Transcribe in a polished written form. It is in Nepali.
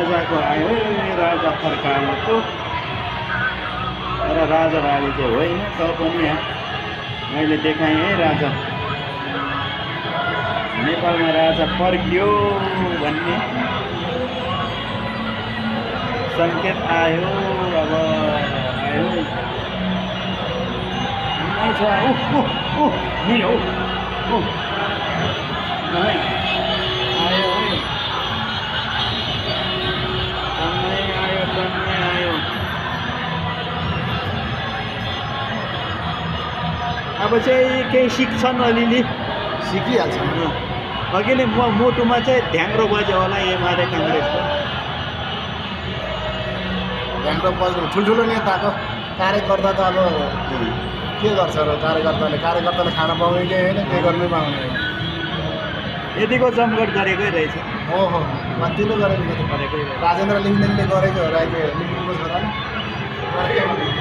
राजाको आयो राजा फर्कायो त तर राजा रानी चाहिँ होइन त पनि यहाँ मैले देखाएँ है राजा नेपालमा राजा फर्कियो भन्ने सङ्केत आयो अब आयो अब चाहिँ केही सिक्छन् अलिअलि सिकिहाल्छन् अघि नै मोटुमा चाहिँ ढ्याङ्ग्रो बज्यो होला एमाले काङ्ग्रेसको ढ्याङ्ग्रो बज्नु ठुल्ठुलो नेताको कार्यकर्ता त अब के गर्छ र कार्यकर्ताले खाना पाउने कि होइन के गर्नै पाउने यतिको जमघट गरेकै रहेछ ओहो माथिल्लो गरेको गरेकै राजेन्द्र लिङ्गदेनले गरेको हो लिङ्गदेनको छोरा